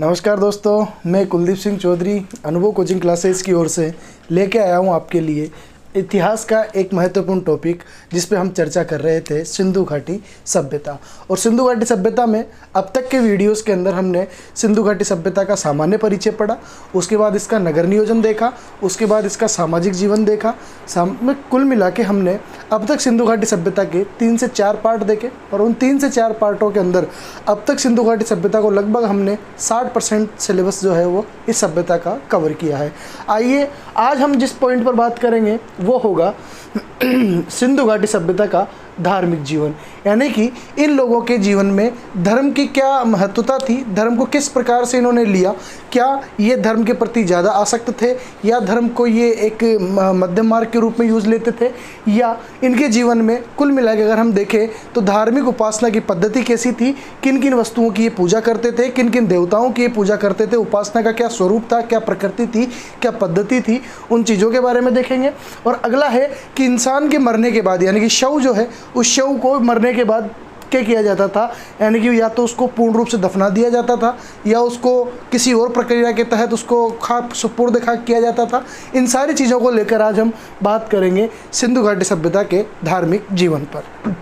नमस्कार दोस्तों, मैं कुलदीप सिंह चौधरी अनुभव कोचिंग क्लासेस की ओर से लेके आया हूँ आपके लिए इतिहास का एक महत्वपूर्ण टॉपिक, जिस पे हम चर्चा कर रहे थे सिंधु घाटी सभ्यता। और सिंधु घाटी सभ्यता में अब तक के वीडियोस के अंदर हमने सिंधु घाटी सभ्यता का सामान्य परिचय पढ़ा, उसके बाद इसका नगर नियोजन देखा, उसके बाद इसका सामाजिक जीवन देखा। कुल मिला के हमने अब तक सिंधु घाटी सभ्यता के 3 से 4 पार्ट देखे, और उन 3 से 4 पार्टों के अंदर अब तक सिंधु घाटी सभ्यता को लगभग हमने 60% सिलेबस जो है वो इस सभ्यता का कवर किया है। आइए आज हम जिस पॉइंट पर बात करेंगे वो होगा सिंधु घाटी सभ्यता का धार्मिक जीवन, यानी कि इन लोगों के जीवन में धर्म की क्या महत्वता थी, धर्म को किस प्रकार से इन्होंने लिया, क्या ये धर्म के प्रति ज़्यादा आसक्त थे या धर्म को ये एक मध्यम मार्ग के रूप में यूज़ लेते थे, या इनके जीवन में कुल मिला के अगर हम देखें तो धार्मिक उपासना की पद्धति कैसी थी, किन किन वस्तुओं की ये पूजा करते थे, किन किन देवताओं की ये पूजा करते थे, उपासना का क्या स्वरूप था, क्या प्रकृति थी, क्या पद्धति थी, उन चीज़ों के बारे में देखेंगे। और अगला है कि इंसान के मरने के बाद, यानी कि शव जो है, उस शव को मरने के बाद क्या किया जाता था, यानी कि या तो उसको पूर्ण रूप से दफना दिया जाता था या उसको किसी और प्रक्रिया के तहत उसको सुपुर्द खाक किया जाता था। इन सारी चीज़ों को लेकर आज हम बात करेंगे सिंधु घाटी सभ्यता के धार्मिक जीवन पर।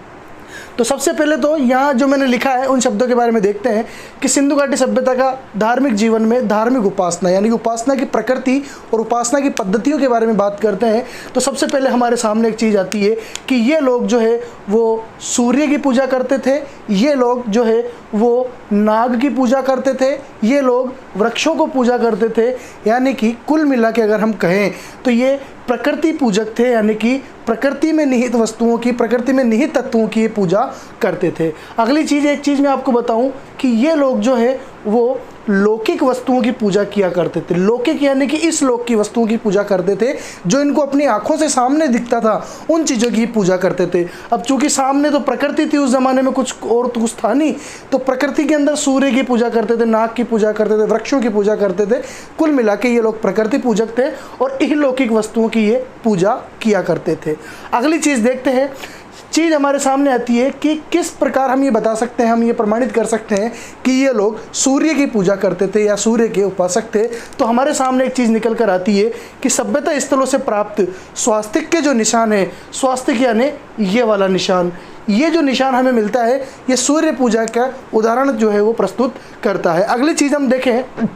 तो सबसे पहले तो यहाँ जो मैंने लिखा है उन शब्दों के बारे में देखते हैं कि सिंधु घाटी सभ्यता का धार्मिक जीवन में धार्मिक उपासना, यानी कि उपासना की प्रकृति और उपासना की पद्धतियों के बारे में बात करते हैं। तो सबसे पहले हमारे सामने एक चीज़ आती है कि ये लोग जो है वो सूर्य की पूजा करते थे, ये लोग जो है वो नाग की पूजा करते थे, ये लोग वृक्षों को पूजा करते थे, यानी कि कुल मिला के अगर हम कहें तो ये प्रकृति पूजक थे, यानी कि प्रकृति में निहित वस्तुओं की, प्रकृति में निहित तत्वों की पूजा करते थे। अगली चीज़, एक चीज़ मैं आपको बताऊं कि ये लोग जो है वो लौकिक वस्तुओं की पूजा किया करते थे। लौकिक यानी कि इस लोक की वस्तुओं की पूजा करते थे, जो इनको अपनी आंखों से सामने दिखता था उन चीज़ों की पूजा करते थे। अब चूंकि सामने तो प्रकृति थी, उस ज़माने में कुछ और तो कुछ था नहीं, तो प्रकृति के अंदर सूर्य की पूजा करते थे, नाग की पूजा करते थे, वृक्षों की पूजा करते थे। कुल मिला के ये लोग प्रकृति पूजक थे और अलौकिक वस्तुओं की ये पूजा किया करते थे। अगली चीज़ देखते हैं, चीज़ हमारे सामने आती है कि किस प्रकार हम ये बता सकते हैं, हम ये प्रमाणित कर सकते हैं कि ये लोग सूर्य की पूजा करते थे या सूर्य के उपासक थे। तो हमारे सामने एक चीज़ निकल कर आती है कि सभ्यता स्थलों से प्राप्त स्वास्तिक के जो निशान है, स्वास्तिक यानी ये वाला निशान, ये जो निशान हमें मिलता है ये सूर्य पूजा का उदाहरण जो है वो प्रस्तुत करता है। अगली चीज़ हम देखें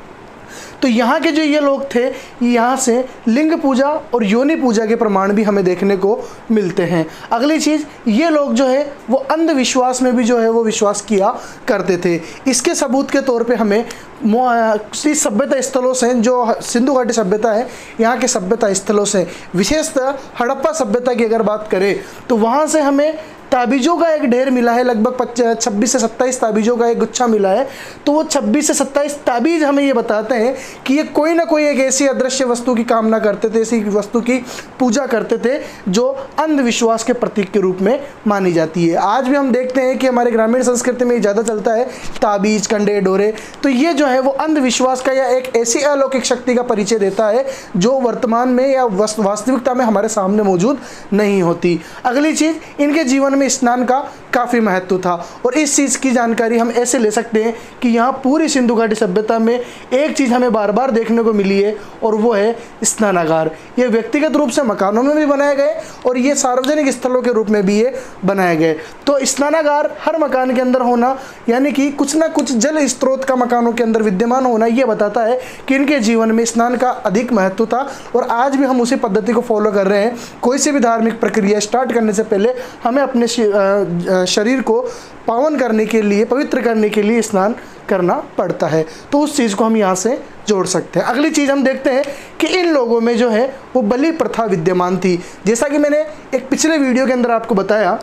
तो यहाँ के जो ये लोग थे, यहाँ से लिंग पूजा और योनि पूजा के प्रमाण भी हमें देखने को मिलते हैं। अगली चीज़, ये लोग जो है वो अंधविश्वास में भी जो है वो विश्वास किया करते थे। इसके सबूत के तौर पे हमें सभ्यता स्थलों से, जो सिंधु घाटी सभ्यता है, यहाँ के सभ्यता स्थलों से, विशेषतः हड़प्पा सभ्यता की अगर बात करें तो वहाँ से हमें ताबीज़ों का एक ढेर मिला है, लगभग 26 से 27 ताबीज़ों का एक गुच्छा मिला है। तो वो 26 से 27 ताबीज़ हमें ये बताते हैं कि ये कोई ना कोई एक ऐसी अदृश्य वस्तु की कामना करते थे, ऐसी वस्तु की पूजा करते थे जो अंधविश्वास के प्रतीक के रूप में मानी जाती है। आज भी हम देखते हैं कि हमारे ग्रामीण संस्कृति में ज़्यादा चलता है ताबीज़, कंडे, डोरे। तो ये जो है वो अंधविश्वास का या एक ऐसी अलौकिक शक्ति का परिचय देता है जो वर्तमान में या वास्तविकता में हमारे सामने मौजूद नहीं होती। अगली चीज़, इनके जीवन में स्नान का काफ़ी महत्व था, और इस चीज़ की जानकारी हम ऐसे ले सकते हैं कि यहाँ पूरी सिंधु घाटी सभ्यता में एक चीज़ हमें बार बार देखने को मिली है, और वो है स्नानागार। ये व्यक्तिगत रूप से मकानों में भी बनाए गए और ये सार्वजनिक स्थलों के रूप में भी ये बनाए गए। तो स्नानागार हर मकान के अंदर होना, यानी कि कुछ ना कुछ जल स्रोत का मकानों के अंदर विद्यमान होना, ये बताता है कि इनके जीवन में स्नान का अधिक महत्व था। और आज भी हम उसी पद्धति को फॉलो कर रहे हैं। कोई सी भी धार्मिक प्रक्रिया स्टार्ट करने से पहले हमें अपने शरीर को पावन करने के लिए, पवित्र करने के लिए स्नान करना पड़ता है। तो उस चीज़ को हम यहाँ से जोड़ सकते हैं। अगली चीज़ हम देखते हैं कि इन लोगों में जो है वो बलि प्रथा विद्यमान थी। जैसा कि मैंने एक पिछले वीडियो के अंदर आपको बताया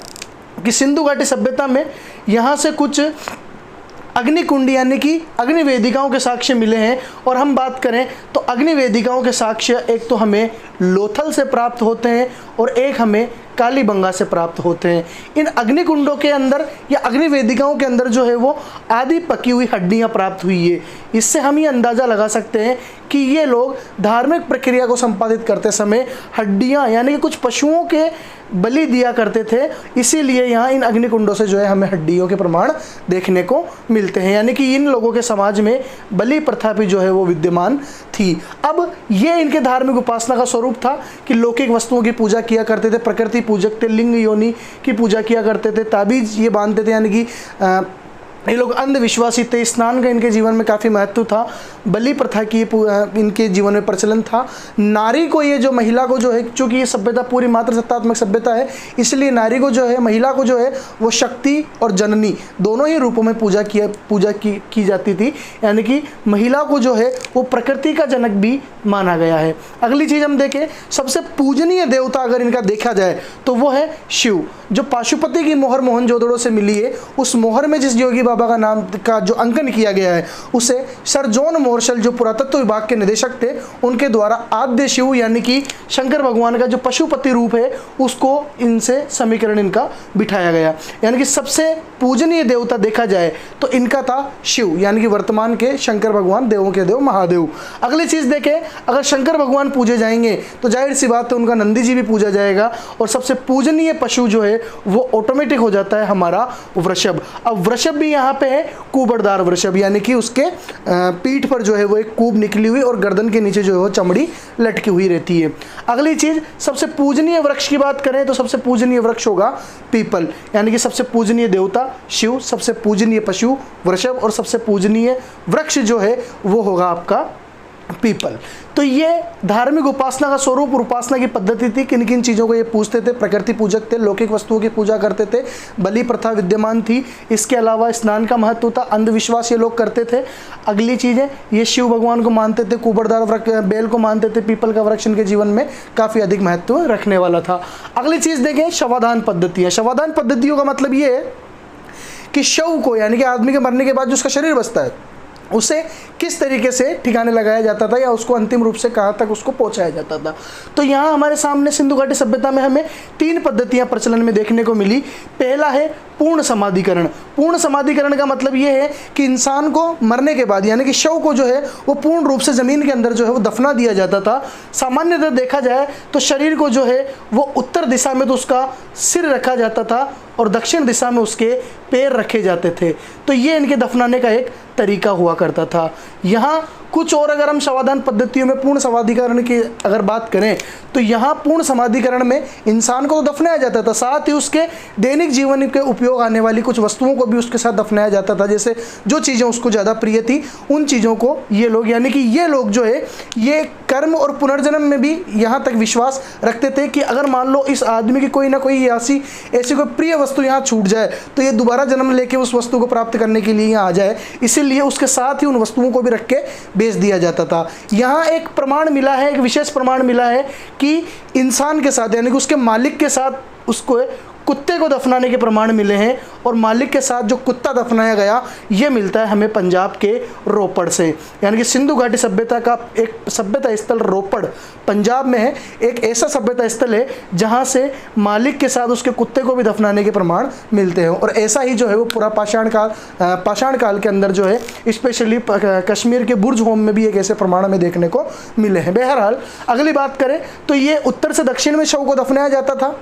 कि सिंधु घाटी सभ्यता में यहाँ से कुछ अग्निकुंड यानी कि अग्नि वेदिकाओं के साक्ष्य मिले हैं। और हम बात करें तो अग्नि वेदिकाओं के साक्ष्य एक तो हमें लोथल से प्राप्त होते हैं और एक हमें कालीबंगा से प्राप्त होते हैं। इन अग्निकुंडों के अंदर या अग्नि वेदिकाओं के अंदर जो है वो आधी पकी हुई हड्डियां प्राप्त हुई है। इससे हम ये अंदाज़ा लगा सकते हैं कि ये लोग धार्मिक प्रक्रिया को संपादित करते समय हड्डियां, यानी कि कुछ पशुओं के बलि दिया करते थे, इसीलिए यहाँ इन अग्निकुंडों से जो है हमें हड्डियों के प्रमाण देखने को मिलते हैं। यानी कि इन लोगों के समाज में बलि प्रथा भी जो है वो विद्यमान थी। अब ये इनके धार्मिक उपासना का स्वरूप था कि लौकिक वस्तुओं की पूजा किया करते थे, प्रकृति पूजक थे, लिंग योनि की पूजा किया करते थे, ताबीज ये बांधते थे, यानी कि ये लोग अंधविश्वासी थे। स्नान का इनके जीवन में काफ़ी महत्व था। बलि प्रथा की इनके जीवन में प्रचलन था। नारी को, ये जो महिला को जो है, चूँकि ये सभ्यता पूरी मात्र सत्तात्मक सभ्यता है, इसलिए नारी को जो है, महिला को जो है वो शक्ति और जननी दोनों ही रूपों में पूजा की जाती थी। यानी कि महिला को जो है वो प्रकृति का जनक भी माना गया है। अगली चीज़ हम देखें, सबसे पूजनीय देवता अगर इनका देखा जाए तो वो है शिव। जो पाशुपति की मोहर मोहनजोदड़ो से मिली है, उस मोहर में जिस योगी बाबा का नाम का जो अंकन किया गया है, उसे सर जॉन मोर्शल जो पुरातत्व विभाग के निदेशक थे, उनके द्वारा आद्य शिव यानी कि शंकर भगवान का जो पशुपति रूप है, उसको इनसे समीकरण इनका बिठाया गया। यानी कि सबसे पूजनीय देवता देखा जाए तो इनका था शिव, यानी कि वर्तमान के शंकर भगवान, देवों के देव महादेव। अगली चीज़ देखें, अगर शंकर भगवान पूजे जाएंगे तो जाहिर सी बात है उनका नंदी जी भी पूजा जाएगा, और सबसे पूजनीय पशु जो है वो ऑटोमेटिक हो जाता है हमारा वृषभ। अब वृषभ भी यहाँ पे है कुबड़दार वृषभ, यानी कि उसके पीठ पर जो है वो एक कूब निकली हुई और गर्दन के नीचे जो है वो चमड़ी लटकी हुई रहती है। अगली चीज़, सबसे पूजनीय वृक्ष की बात करें तो सबसे पूजनीय वृक्ष होगा पीपल, यानी कि सबसे पूजनीय देवता शिव, सबसे पूजनीय पशु वृषभ, और सबसे पूजनीय वृक्ष जो है वो होगा आपका पीपल। तो ये धार्मिक उपासना का स्वरूप और उपासना की पद्धति थी। किन किन चीज़ों को ये पूजते थे? प्रकृति पूजक थे, लौकिक वस्तुओं की पूजा करते थे, बलि प्रथा विद्यमान थी, इसके अलावा स्नान का महत्व था, अंधविश्वास ये लोग करते थे। अगली चीज़ें, ये शिव भगवान को मानते थे, कुबड़दार बेल को मानते थे, पीपल का वृक्ष इनके जीवन में काफ़ी अधिक महत्व रखने वाला था। अगली चीज़ देखें, शवाधान पद्धतियाँ। शवाधान पद्धतियों का मतलब ये है कि शव को, यानी कि आदमी के मरने के बाद जो उसका शरीर बचता है, उसे किस तरीके से ठिकाने लगाया जाता था या उसको अंतिम रूप से कहाँ तक उसको पहुँचाया जाता था। तो यहाँ हमारे सामने सिंधु घाटी सभ्यता में हमें 3 पद्धतियाँ प्रचलन में देखने को मिली। पहला है पूर्ण समाधिकरण। पूर्ण समाधिकरण का मतलब ये है कि इंसान को मरने के बाद, यानी कि शव को जो है वो पूर्ण रूप से ज़मीन के अंदर जो है वो दफना दिया जाता था। सामान्यतः देखा जाए तो शरीर को जो है वो उत्तर दिशा में तो उसका सिर रखा जाता था और दक्षिण दिशा में उसके पैर रखे जाते थे। तो ये इनके दफनाने का एक तरीका हुआ करता था। यहाँ कुछ और अगर हम शवाधान पद्धतियों में पूर्ण समाधिकरण की अगर बात करें तो यहाँ पूर्ण समाधिकरण में इंसान को तो दफनाया जाता था, साथ ही उसके दैनिक जीवन के उपयोग आने वाली कुछ वस्तुओं को भी उसके साथ दफनाया जाता था। जैसे जो चीज़ें उसको ज़्यादा प्रिय थी उन चीज़ों को ये लोग, यानी कि ये लोग जो है ये कर्म और पुनर्जन्म में भी यहाँ तक विश्वास रखते थे कि अगर मान लो इस आदमी की कोई ना कोई ऐसी कोई प्रिय वस्तु यहाँ छूट जाए तो ये दोबारा जन्म लेके उस वस्तु को प्राप्त करने के लिए यहाँ आ जाए, इसीलिए उसके साथ ही उन वस्तुओं को भी रख के बेच दिया जाता था। यहाँ एक प्रमाण मिला है, एक विशेष प्रमाण मिला है कि इंसान के साथ, यानी कि उसके मालिक के साथ उसको कुत्ते को दफनाने के प्रमाण मिले हैं, और मालिक के साथ जो कुत्ता दफनाया गया ये मिलता है हमें पंजाब के रोपड़ से। यानी कि सिंधु घाटी सभ्यता का एक सभ्यता स्थल रोपड़ पंजाब में है, एक ऐसा सभ्यता स्थल है जहाँ से मालिक के साथ उसके कुत्ते को भी दफनाने के प्रमाण मिलते हैं। और ऐसा ही जो है वो पूरा पाषाण काल के अंदर जो है स्पेशली कश्मीर के बुर्ज होम में भी एक ऐसे प्रमाण हमें देखने को मिले हैं। बहरहाल अगली बात करें तो ये उत्तर से दक्षिण में शव को दफनाया जाता था।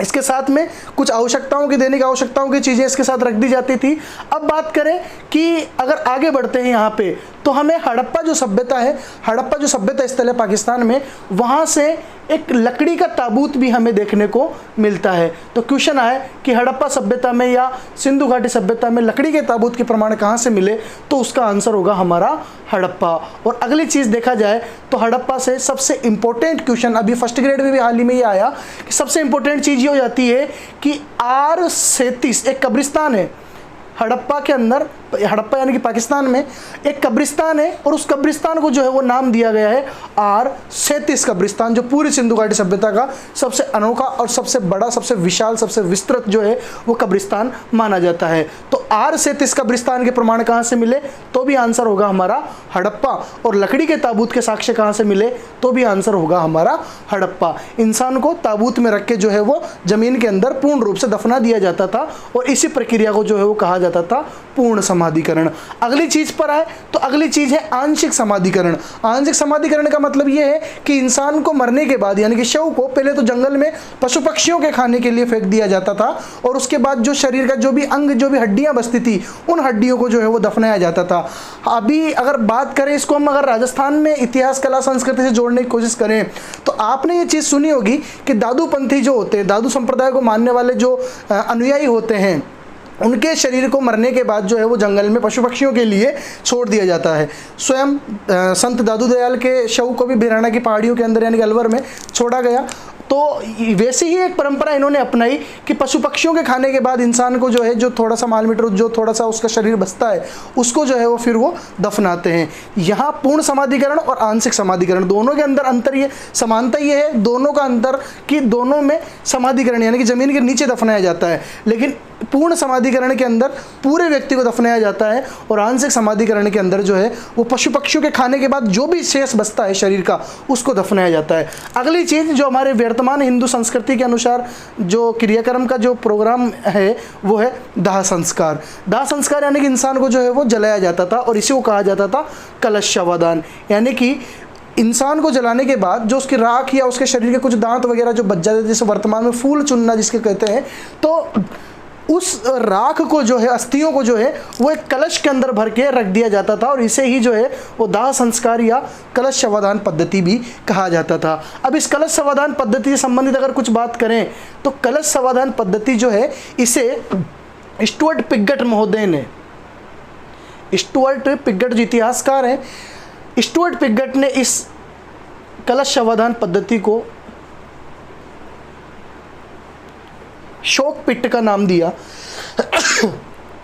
इसके साथ में कुछ आवश्यकताओं की, दैनिक आवश्यकताओं की चीज़ें इसके साथ रख दी जाती थी। अब बात करें कि अगर आगे बढ़ते हैं यहाँ पे तो हमें हड़प्पा जो सभ्यता है, हड़प्पा जो सभ्यता स्थल है पाकिस्तान में, वहाँ से एक लकड़ी का ताबूत भी हमें देखने को मिलता है। तो क्वेश्चन आए कि हड़प्पा सभ्यता में या सिंधु घाटी सभ्यता में लकड़ी के ताबूत के प्रमाण कहाँ से मिले, तो उसका आंसर होगा हमारा हड़प्पा। और अगली चीज़ देखा जाए तो हड़प्पा से सबसे इंपॉर्टेंट क्वेश्चन, अभी फर्स्ट ग्रेड में भी हाल ही में ये आया कि सबसे इंपॉर्टेंट चीज़ ये हो जाती है कि R37 एक कब्रिस्तान है हड़प्पा के अंदर। हड़प्पा यानी कि पाकिस्तान में एक कब्रिस्तान है, और उस कब्रिस्तान को जो है वो नाम दिया गया है R37 कब्रिस्तान, जो पूरी सिंधु घाटी सभ्यता का सबसे अनोखा और सबसे बड़ा, सबसे विशाल, सबसे विस्तृत जो है वो कब्रिस्तान माना जाता है। तो R37 कब्रिस्तान के प्रमाण कहाँ से मिले, तो भी आंसर होगा हमारा हड़प्पा। और लकड़ी के ताबूत के साक्ष्य कहाँ से मिले, तो भी आंसर होगा हमारा हड़प्पा। इंसान को ताबूत में रख के जो है वो जमीन के अंदर पूर्ण रूप से दफना दिया जाता था, और इसी प्रक्रिया को जो है वो कहा जाता था पूर्ण समाधिकरण। अगली चीज पर आए तो अगली चीज है आंशिक समाधिकरण। आंशिक समाधिकरण का मतलब यह है कि इंसान को मरने के बाद यानी कि शव को पहले तो जंगल में पशु पक्षियों के खाने के लिए फेंक दिया जाता था और उसके बाद जो शरीर का जो भी अंग जो भी हड्डियां बचती थी उन हड्डियों को जो है वो दफनाया जाता था। अभी अगर बात करें इसको हम अगर राजस्थान में इतिहास कला संस्कृति से जोड़ने की कोशिश करें तो आपने ये चीज़ सुनी होगी कि दादू पंथी जो होते हैं, दादू संप्रदाय को मानने वाले जो अनुयायी होते हैं, उनके शरीर को मरने के बाद जो है वो जंगल में पशु पक्षियों के लिए छोड़ दिया जाता है। स्वयं संत दादू दयाल के शव को भी भिराना की पहाड़ियों के अंदर यानी कि अलवर में छोड़ा गया। तो वैसी ही एक परंपरा इन्होंने अपनाई कि पशु पक्षियों के खाने के बाद इंसान को जो है जो थोड़ा सा मालमीटर जो थोड़ा सा उसका शरीर बचता है उसको जो है वो फिर वो दफनाते हैं। यहाँ पूर्ण समाधिकरण और आंशिक समाधिकरण दोनों के अंदर अंतर ये समानता ये है दोनों का अंतर कि दोनों में समाधिकरण यानी कि ज़मीन के नीचे दफनाया जाता है, लेकिन पूर्ण समाधिकरण के अंदर पूरे व्यक्ति को दफनाया जाता है और आंशिक समाधिकरण के अंदर जो है वो पशु पक्षियों के खाने के बाद जो भी शेष बचता है शरीर का उसको दफनाया जाता है। अगली चीज़ जो हमारे वर्तमान हिंदू संस्कृति के अनुसार जो क्रियाक्रम का जो प्रोग्राम है वो है दाह संस्कार। दाह संस्कार यानी कि इंसान को जो है वो जलाया जाता था और इसी को कहा जाता था कलश शवदान, यानी कि इंसान को जलाने के बाद जो उसकी राख या उसके शरीर के कुछ दांत वगैरह जो बच जाते थे जैसे वर्तमान में फूल चुनना जिसके कहते हैं, तो उस राख को जो है अस्थियों को जो है वो एक कलश के अंदर भर के रख दिया जाता था और इसे ही जो है वो दाह संस्कार या कलश शवदान पद्धति भी कहा जाता था। अब इस कलश शवदान पद्धति से संबंधित अगर कुछ बात करें तो कलश शवदान पद्धति जो है इसे स्टुअर्ट पिगट महोदय ने, स्टुअर्ट पिगट जो इतिहासकार हैं, स्टुअर्ट पिगट ने इस कलश शवदान पद्धति को शोक पिट का नाम दिया।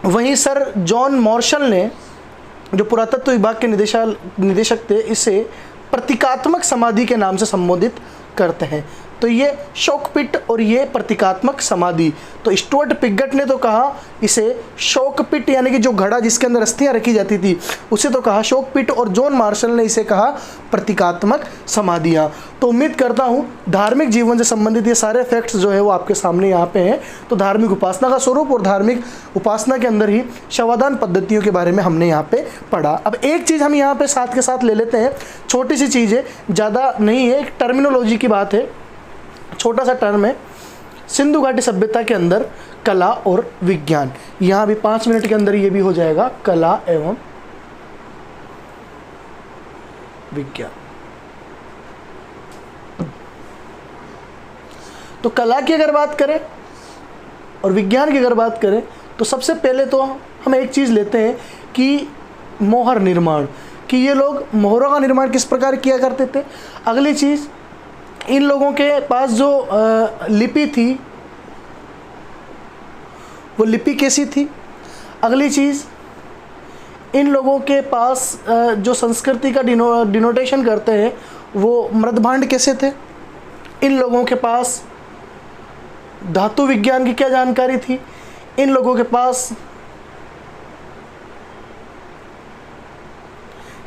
वहीं सर जॉन मार्शल ने जो पुरातत्व विभाग के निदेशक थे इसे प्रतीकात्मक समाधि के नाम से संबोधित करते हैं। तो ये शोक पिट और ये प्रतीकात्मक समाधि। तो स्टुअर्ट पिगट ने तो कहा इसे शोक पिट यानी कि जो घड़ा जिसके अंदर अस्थियां रखी जाती थी उसे तो कहा शोक पिट और जॉन मार्शल ने इसे कहा प्रतीकात्मक समाधियां। तो उम्मीद करता हूँ धार्मिक जीवन से संबंधित ये सारे फैक्ट्स जो है वो आपके सामने यहाँ पे हैं। तो धार्मिक उपासना का स्वरूप और धार्मिक उपासना के अंदर ही शवदान पद्धतियों के बारे में हमने यहाँ पे पढ़ा। अब एक चीज़ हम यहाँ पे साथ के साथ ले लेते हैं, छोटी सी चीज़ है, ज़्यादा नहीं है, एक टर्मिनोलॉजी की बात है, छोटा सा टर्म है सिंधु घाटी सभ्यता के अंदर कला और विज्ञान। यहाँ भी 5 मिनट के अंदर ये भी हो जाएगा, कला एवं विज्ञान। तो कला की अगर बात करें और विज्ञान की अगर बात करें तो सबसे पहले तो हम एक चीज़ लेते हैं कि मोहर निर्माण, कि ये लोग मोहरों का निर्माण किस प्रकार किया करते थे। अगली चीज़ इन लोगों के पास जो लिपि थी वो लिपि कैसी थी। अगली चीज़ इन लोगों के पास जो संस्कृति का डिनोटेशन करते हैं वो मृदभांड कैसे थे। इन लोगों के पास धातु विज्ञान की क्या जानकारी थी। इन लोगों के पास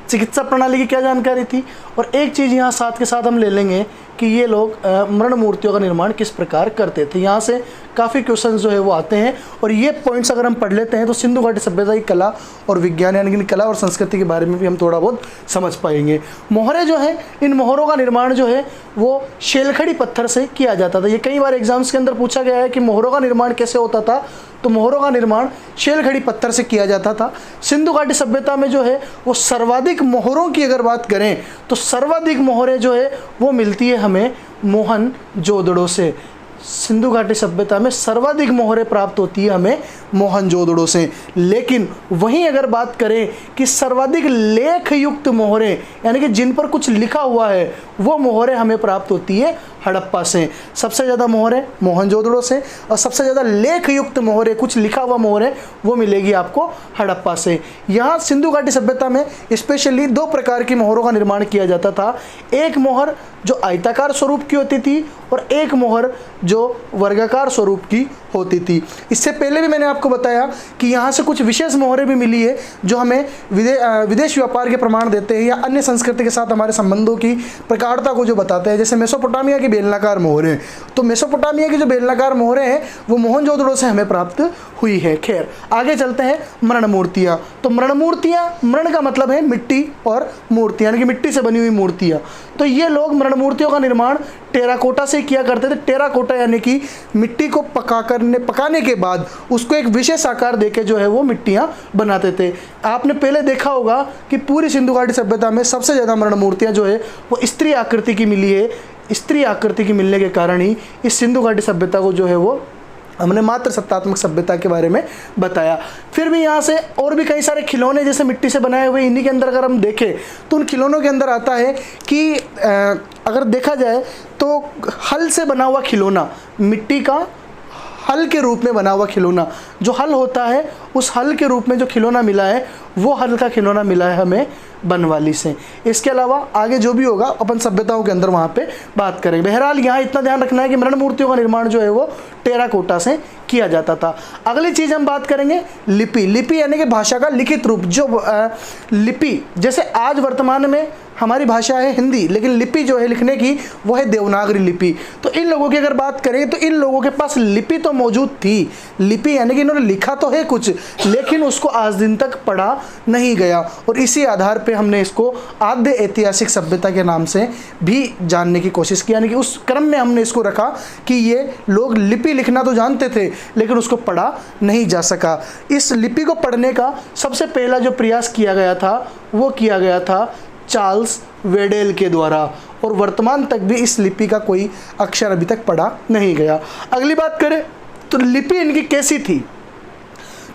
चिकित्सा प्रणाली की क्या जानकारी थी। और एक चीज़ यहाँ साथ के साथ हम ले लेंगे कि ये लोग मरण मूर्तियों का निर्माण किस प्रकार करते थे। यहाँ से काफ़ी क्वेश्चंस जो है वो आते हैं और ये पॉइंट्स अगर हम पढ़ लेते हैं तो सिंधु घाटी सभ्यता की कला और विज्ञान यानी कि कला और संस्कृति के बारे में भी हम थोड़ा बहुत समझ पाएंगे। मोहरे जो है, इन मोहरों का निर्माण जो है वो शेलखड़ी पत्थर से किया जाता था। ये कई बार एग्जाम्स के अंदर पूछा गया है कि मोहरों का निर्माण कैसे होता था, तो मोहरों का निर्माण शेलखड़ी पत्थर से किया जाता था। सिंधु घाटी सभ्यता में जो है वो सर्वाधिक मोहरों की अगर बात करें तो सर्वाधिक मोहरें जो है वो मिलती है हमें मोहनजोदड़ो से। सिंधु घाटी सभ्यता में सर्वाधिक मोहरें प्राप्त होती है हमें मोहनजोदड़ो से। लेकिन वहीं अगर बात करें कि सर्वाधिक लेख युक्त मोहरें यानी कि जिन पर कुछ लिखा हुआ है वो मोहरें हमें प्राप्त होती है हड़प्पा से। सबसे ज़्यादा मोहरें मोहनजोदड़ो से और सबसे ज़्यादा लेख युक्त मोहरें कुछ लिखा हुआ मोहरें वो मिलेगी आपको हड़प्पा से। यहाँ सिंधु घाटी सभ्यता में स्पेशली 2 प्रकार की मोहरों का निर्माण किया जाता था। एक मोहर जो आयताकार स्वरूप की होती थी और एक मोहर जो वर्गाकार स्वरूप की होती थी। इससे पहले भी मैंने आपको बताया कि यहाँ से कुछ विशेष मोहरें भी मिली है जो हमें विदेश व्यापार के प्रमाण देते हैं या अन्य संस्कृति के साथ हमारे संबंधों की प्रगाढ़ता को जो बताते हैं। जैसे मेसोपोटामिया की बेलनाकार मोहरें, तो मेसोपोटामिया की जो बेलनाकार मोहरें हैं वो मोहनजोदड़ो से हमें प्राप्त हुई है। खैर आगे चलते हैं, मरण मूर्तियाँ। तो मरण मूर्तियाँ, मरण का मतलब है मिट्टी और मूर्तियाँ यानी कि मिट्टी से बनी हुई मूर्तियाँ। तो ये लोग मरण मूर्तियों का निर्माण टेराकोटा से किया करते थे। टेराकोटा यानी कि मिट्टी को पकाने के बाद उसको एक विशेष आकार देके जो है वो मिट्टियाँ बनाते थे। आपने पहले देखा होगा कि पूरी सिंधु घाटी सभ्यता में सबसे ज़्यादा मरण मूर्तियाँ जो है वो स्त्री आकृति की मिली है। स्त्री आकृति की मिलने के कारण ही इस सिंधु घाटी सभ्यता को जो है वो हमने मात्र सत्तात्मक सभ्यता के बारे में बताया। फिर भी यहाँ से और भी कई सारे खिलौने जैसे मिट्टी से बनाए हुए, इन्हीं के अंदर अगर हम देखें तो उन खिलौनों के अंदर आता है कि अगर देखा जाए तो हल से बना हुआ खिलौना, मिट्टी का हल के रूप में बना हुआ खिलौना, जो हल होता है उस हल के रूप में जो खिलौना मिला है वो हल का खिलौना मिला है हमें बनवाली से। इसके अलावा आगे जो भी होगा अपन सभ्यताओं के अंदर वहाँ पे बात करेंगे। बहरहाल यहाँ इतना ध्यान रखना है कि मरण मूर्तियों का निर्माण जो है वो टेराकोटा से किया जाता था। अगली चीज़ हम बात करेंगे लिपि। लिपि यानी कि भाषा का लिखित रूप। जो लिपि, जैसे आज वर्तमान में हमारी भाषा है हिंदी, लेकिन लिपि जो है लिखने की वो है देवनागरी लिपि। तो इन लोगों की अगर बात करें तो इन लोगों के पास लिपि तो मौजूद थी। लिपि यानी कि इन्होंने लिखा तो है कुछ, लेकिन उसको आज दिन तक पढ़ा नहीं गया, और इसी आधार पे हमने इसको आद्य ऐतिहासिक सभ्यता के नाम से भी जानने की कोशिश की। यानी कि उस क्रम में हमने इसको रखा कि ये लोग लिपि लिखना तो जानते थे लेकिन उसको पढ़ा नहीं जा सका। इस लिपि को पढ़ने का सबसे पहला जो प्रयास किया गया था वो किया गया था चार्ल्स वेडेल के द्वारा, और वर्तमान तक भी इस लिपि का कोई अक्षर अभी तक पढ़ा नहीं गया। अगली बात करें तो लिपि इनकी कैसी थी,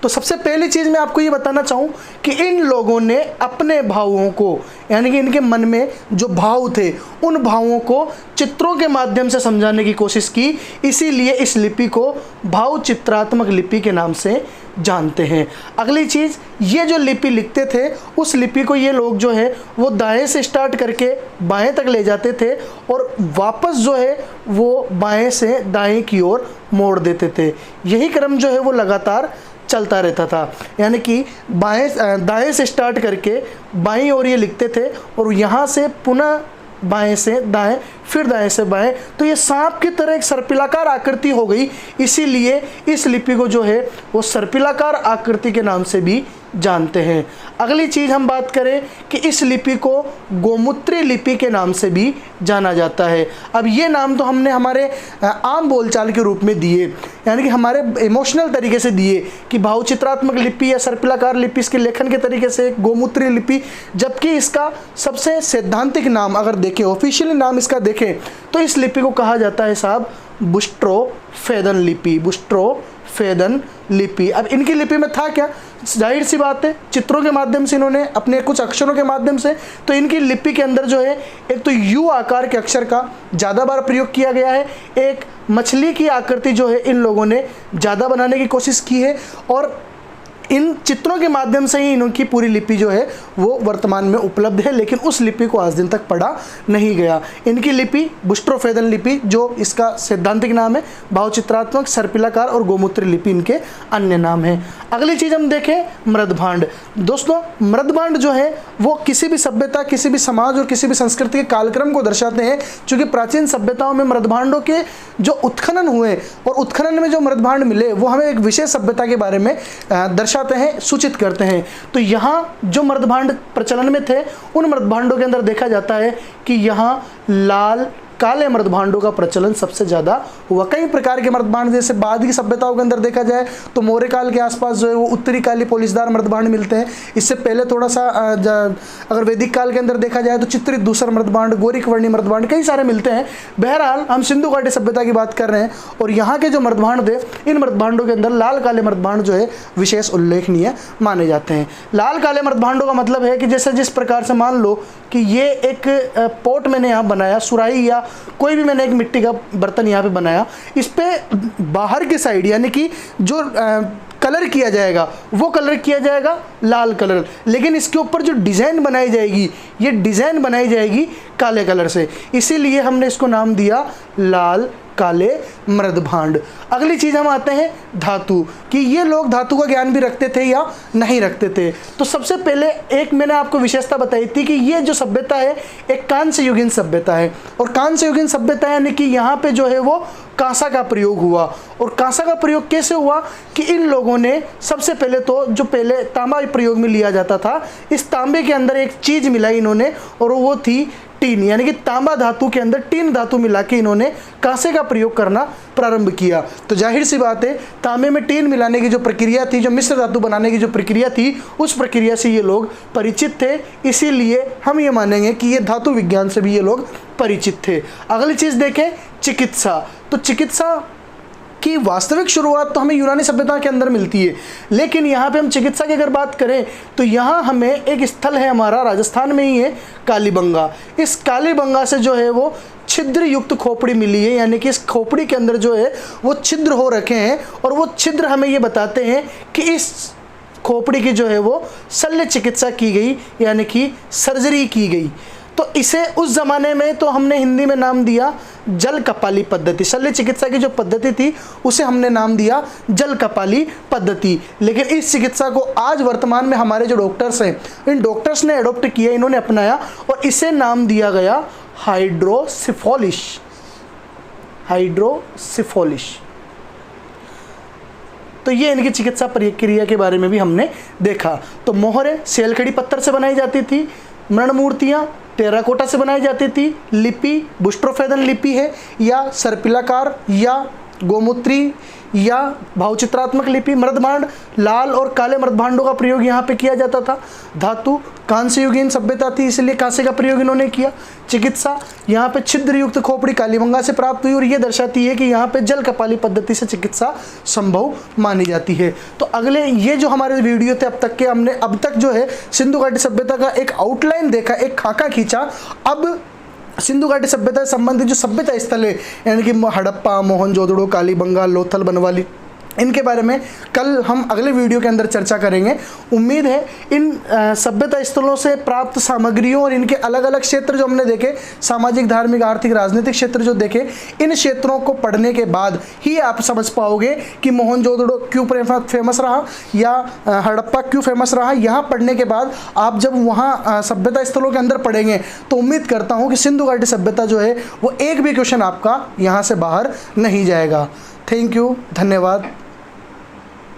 तो सबसे पहली चीज़ मैं आपको ये बताना चाहूँ कि इन लोगों ने अपने भावों को, यानी कि इनके मन में जो भाव थे उन भावों को चित्रों के माध्यम से समझाने की कोशिश की। इसीलिए इस लिपि को भाव चित्रात्मक लिपि के नाम से जानते हैं। अगली चीज़, ये जो लिपि लिखते थे उस लिपि को ये लोग जो है वो दाएं से स्टार्ट करके बाएं तक ले जाते थे और वापस जो है वो बाएं से दाएं की ओर मोड़ देते थे। यही क्रम जो है वो लगातार चलता रहता था। यानी कि दाएं से स्टार्ट करके बाईं ओर ये लिखते थे और यहाँ से पुनः बाएं से दाएं, फिर दाएं से बाएं। तो ये सांप की तरह एक सर्पिलाकार आकृति हो गई। इसीलिए इस लिपि को जो है वो सर्पिलाकार आकृति के नाम से भी जानते हैं। अगली चीज़ हम बात करें कि इस लिपि को गोमूत्री लिपि के नाम से भी जाना जाता है। अब ये नाम तो हमने हमारे आम बोलचाल के रूप में दिए, यानी कि हमारे इमोशनल तरीके से दिए कि भावचित्रात्मक लिपि या सर्पिलाकार लिपि इसके लेखन के तरीके से गोमूत्री लिपि, जबकि इसका सबसे सैद्धांतिक नाम अगर देखें, ऑफिशियली नाम इसका देखें तो इस लिपि को कहा जाता है साहब बुस्ट्रोफेदन लिपि। बुस्ट्रोफेदन लिपि। अब इनकी लिपि में था क्या, जाहिर सी बात है चित्रों के माध्यम से इन्होंने अपने कुछ अक्षरों के माध्यम से, तो इनकी लिपि के अंदर जो है एक तो यू आकार के अक्षर का ज़्यादा बार प्रयोग किया गया है, एक मछली की आकृति जो है इन लोगों ने ज़्यादा बनाने की कोशिश की है, और इन चित्रों के माध्यम से ही इनकी पूरी लिपि जो है वो वर्तमान में उपलब्ध है, लेकिन उस लिपि को आज दिन तक पढ़ा नहीं गया। इनकी लिपि बुस्ट्रोफेदन लिपि, जो इसका सैद्धांतिक नाम है, भावचित्रात्मक, सर्पिलाकार और गोमूत्री लिपि इनके अन्य नाम हैं। अगली चीज़ हम देखें मृदभांड। दोस्तों मृदभांड जो है वो किसी भी सभ्यता, किसी भी समाज और किसी भी संस्कृति के कालक्रम को दर्शाते हैं। चूँकि प्राचीन सभ्यताओं में मृदभांडों के जो उत्खनन हुए और उत्खनन में जो मृदभांड मिले वो हमें एक विशेष सभ्यता के बारे में दर्शाते हैं, सूचित करते हैं। तो यहाँ जो मृदभांड प्रचलन में थे उन मृदभांडों के अंदर देखा जाता है कि यहाँ लाल काले मृदभांडों का प्रचलन सबसे ज़्यादा हुआ। कई प्रकार के मृदभांड, जैसे बाद की सभ्यताओं के अंदर देखा जाए तो मौर्य काल के आसपास जो है वो उत्तरी काली पोलिसदार मृदभांड मिलते हैं। इससे पहले थोड़ा सा अगर वैदिक काल के अंदर देखा जाए तो चित्रित दूसर मृदभांड, गोरिक वर्णी मृदभांड, कई सारे मिलते हैं। बहरहाल हम सिंधु घाटी सभ्यता की बात कर रहे हैं और यहाँ के जो मृदभांड थे, इन मृदभांडों के अंदर लाल काले मृदभांड जो है विशेष उल्लेखनीय माने जाते हैं। लाल काले मृदभांडों का मतलब है कि जैसे जिस प्रकार से मान लो कि ये एक पोट मैंने यहाँ बनाया, सुराही या कोई भी मैंने एक मिट्टी का बर्तन यहाँ पे बनाया, इस पे बाहर की साइड यानी कि जो कलर किया जाएगा वो कलर किया जाएगा लाल कलर, लेकिन इसके ऊपर जो डिज़ाइन बनाई जाएगी ये डिज़ाइन बनाई जाएगी काले कलर से। इसीलिए हमने इसको नाम दिया लाल काले मृदभांड। अगली चीज़ हम आते हैं धातु, कि ये लोग धातु का ज्ञान भी रखते थे या नहीं रखते थे। तो सबसे पहले एक मैंने आपको विशेषता बताई थी कि ये जो सभ्यता है एक कांस्य युगीन सभ्यता है, और कांस्य युगीन सभ्यता यानी कि यहाँ पे जो है वो कांसा का प्रयोग हुआ। और कांसा का प्रयोग कैसे हुआ कि इन लोगों ने सबसे पहले तो जो पहले तांबा प्रयोग में लिया जाता था, इस तांबे के अंदर एक चीज़ मिलाई इन्होंने और वो थी टीन, यानी कि तांबा धातु के अंदर टीन धातु मिला के इन्होंने कांसे का प्रयोग करना प्रारंभ किया। तो जाहिर सी बात है तांबे में टीन मिलाने की जो प्रक्रिया थी, जो मिश्र धातु बनाने की जो प्रक्रिया थी, उस प्रक्रिया से ये लोग परिचित थे, इसीलिए हम ये मानेंगे कि ये धातु विज्ञान से भी ये लोग परिचित थे। अगली चीज़ देखें चिकित्सा। तो चिकित्सा की वास्तविक शुरुआत तो हमें यूनानी सभ्यता के अंदर मिलती है, लेकिन यहाँ पे हम चिकित्सा की अगर बात करें तो यहाँ हमें एक स्थल है हमारा राजस्थान में ही है कालीबंगा। इस कालीबंगा से जो है वो छिद्र युक्त खोपड़ी मिली है, यानी कि इस खोपड़ी के अंदर जो है वो छिद्र हो रखे हैं, और वो छिद्र हमें ये बताते हैं कि इस खोपड़ी की जो है वो शल्य चिकित्सा की गई, यानी कि सर्जरी की गई। तो इसे उस ज़माने में तो हमने हिंदी में नाम दिया जल कपाली पद्धति। शल्य चिकित्सा की जो पद्धति थी उसे हमने नाम दिया जल कपाली पद्धति। लेकिन इस चिकित्सा को आज वर्तमान में हमारे जो डॉक्टर्स हैं, इन डॉक्टर्स ने एडॉप्ट किया, इन्होंने अपनाया और इसे नाम दिया गया हाइड्रोसिफोलिश। हाइड्रोसिफोलिश। तो ये इनकी चिकित्सा प्रक्रिया के बारे में भी हमने देखा। तो मोहरें सेलखड़ी पत्थर से बनाई जाती थी, मृण मूर्तियाँ टेराकोटा से बनाई जाती थी, लिपि बुस्ट्रोफेदन लिपि है या सर्पिलाकार या गोमूत्री या भावचित्रात्मक लिपि। मृदभांड लाल और काले मृदभांडों का प्रयोग यहाँ पे किया जाता था। धातु कांस्य युगीन सभ्यता थी, इसलिए कांसे का प्रयोग इन्होंने किया। चिकित्सा यहाँ पे छिद्र युक्त खोपड़ी कालीबंगा से प्राप्त हुई और ये दर्शाती है कि यहाँ पे जल कपाली पद्धति से चिकित्सा संभव मानी जाती है। तो अगले ये जो हमारे वीडियो थे अब तक के, हमने अब तक जो है सिंधु घाटी सभ्यता का एक आउटलाइन देखा, एक खाका खींचा। अब सिंधु घाटी सभ्यता से संबंधित जो सभ्यता स्थल है, यानी कि हड़प्पा, मोहनजोदड़ो, कालीबंगा, लोथल, बनवाली, इनके बारे में कल हम अगले वीडियो के अंदर चर्चा करेंगे। उम्मीद है इन सभ्यता स्थलों से प्राप्त सामग्रियों और इनके अलग अलग क्षेत्र जो हमने देखे, सामाजिक, धार्मिक, आर्थिक, राजनीतिक क्षेत्र जो देखे, इन क्षेत्रों को पढ़ने के बाद ही आप समझ पाओगे कि मोहनजोदड़ो क्यों फेमस रहा या हड़प्पा क्यों फेमस रहा। यहाँ पढ़ने के बाद आप जब वहाँ सभ्यता स्थलों के अंदर पढ़ेंगे तो उम्मीद करता हूँ कि सिंधु घाटी सभ्यता जो है वो एक भी क्वेश्चन आपका यहाँ से बाहर नहीं जाएगा। थैंक यू, धन्यवाद।